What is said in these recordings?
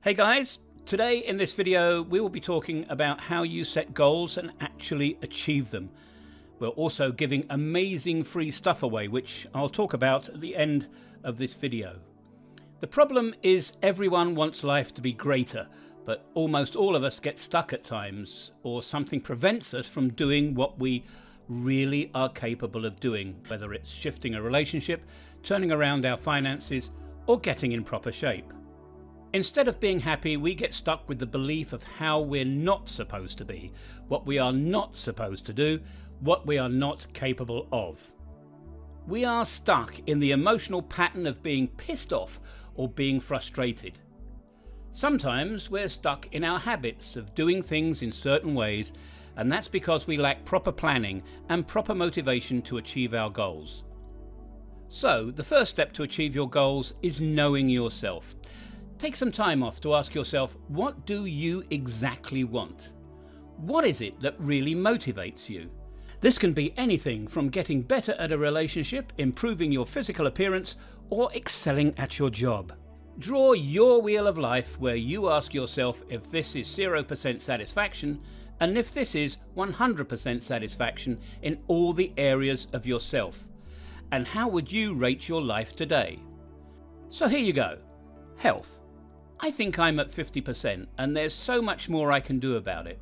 Hey guys, today in this video we will be talking about how you set goals and actually achieve them. We're also giving amazing free stuff away, which I'll talk about at the end of this video. The problem is everyone wants life to be greater, but almost all of us get stuck at times, or something prevents us from doing what we really are capable of doing, whether it's shifting a relationship, turning around our finances, or getting in proper shape. Instead of being happy, we get stuck with the belief of how we're not supposed to be, what we are not supposed to do, what we are not capable of. We are stuck in the emotional pattern of being pissed off or being frustrated. Sometimes we're stuck in our habits of doing things in certain ways, and that's because we lack proper planning and proper motivation to achieve our goals. So, the first step to achieve your goals is knowing yourself. Take some time off to ask yourself, what do you exactly want? What is it that really motivates you? This can be anything from getting better at a relationship, improving your physical appearance, or excelling at your job. Draw your wheel of life where you ask yourself if this is 0% satisfaction and if this is 100% satisfaction in all the areas of yourself. And how would you rate your life today? So here you go. Health. I think I'm at 50% and there's so much more I can do about it.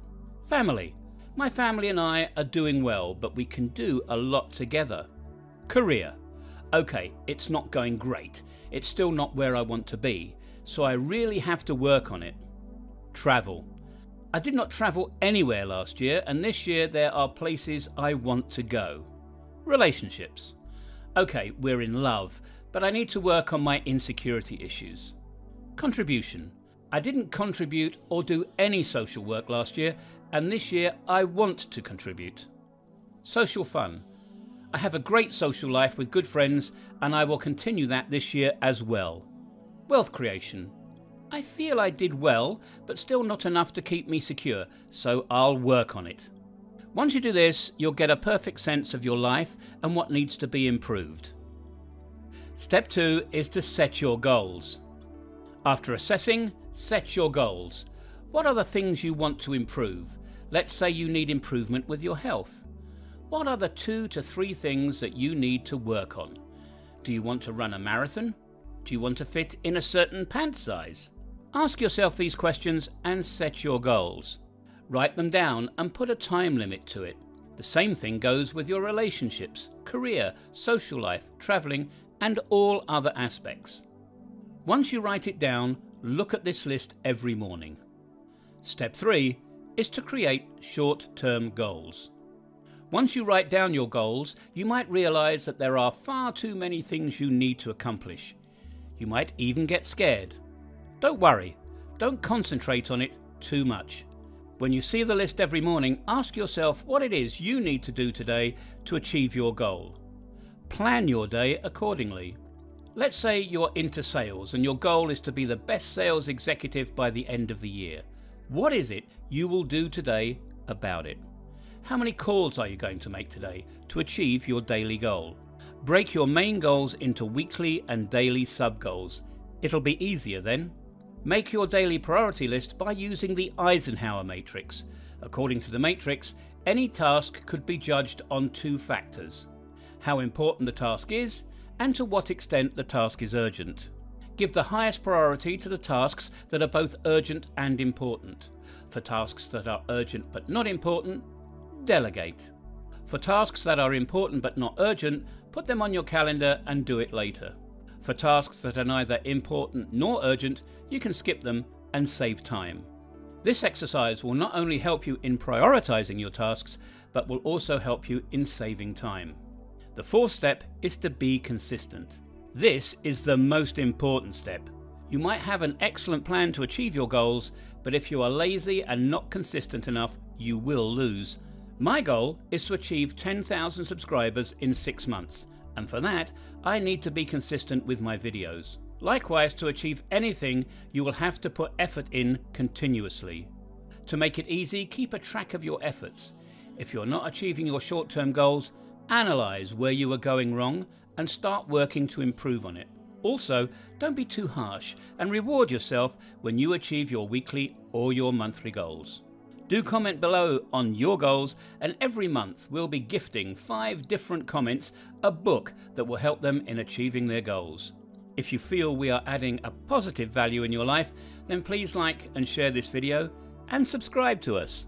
Family. My family and I are doing well, but we can do a lot together. Career. Okay, it's not going great. It's still not where I want to be, so I really have to work on it. Travel. I did not travel anywhere last year, and this year there are places I want to go. Relationships. Okay, we're in love, but I need to work on my insecurity issues. Contribution. I didn't contribute or do any social work last year, and this year I want to contribute. Social fun. I have a great social life with good friends, and I will continue that this year as well. Wealth creation. I feel I did well, but still not enough to keep me secure, so I'll work on it. Once you do this, you'll get a perfect sense of your life and what needs to be improved. Step 2 is to set your goals. After assessing, set your goals. What are the things you want to improve? Let's say you need improvement with your health. What are the 2 to 3 things that you need to work on? Do you want to run a marathon? Do you want to fit in a certain pant size? Ask yourself these questions and set your goals. Write them down and put a time limit to it. The same thing goes with your relationships, career, social life, traveling, and all other aspects. Once you write it down, look at this list every morning. Step 3 is to create short-term goals. Once you write down your goals, you might realize that there are far too many things you need to accomplish. You might even get scared. Don't worry. Don't concentrate on it too much. When you see the list every morning, ask yourself what it is you need to do today to achieve your goal. Plan your day accordingly. Let's say you're into sales and your goal is to be the best sales executive by the end of the year. What is it you will do today about it? How many calls are you going to make today to achieve your daily goal? Break your main goals into weekly and daily sub-goals. It'll be easier then. Make your daily priority list by using the Eisenhower matrix. According to the matrix, any task could be judged on 2 factors: how important the task is, and to what extent the task is urgent. Give the highest priority to the tasks that are both urgent and important. For tasks that are urgent but not important, delegate. For tasks that are important but not urgent, put them on your calendar and do it later. For tasks that are neither important nor urgent, you can skip them and save time. This exercise will not only help you in prioritizing your tasks, but will also help you in saving time. The 4th step is to be consistent. This is the most important step. You might have an excellent plan to achieve your goals, but if you are lazy and not consistent enough, you will lose. My goal is to achieve 10,000 subscribers in 6 months, and for that, I need to be consistent with my videos. Likewise, to achieve anything, you will have to put effort in continuously. To make it easy, keep a track of your efforts. If you're not achieving your short-term goals, analyze where you are going wrong and start working to improve on it. Also, don't be too harsh and reward yourself when you achieve your weekly or your monthly goals. Do comment below on your goals, and every month we'll be gifting 5 different comments a book that will help them in achieving their goals. If you feel we are adding a positive value in your life, then please like and share this video and subscribe to us.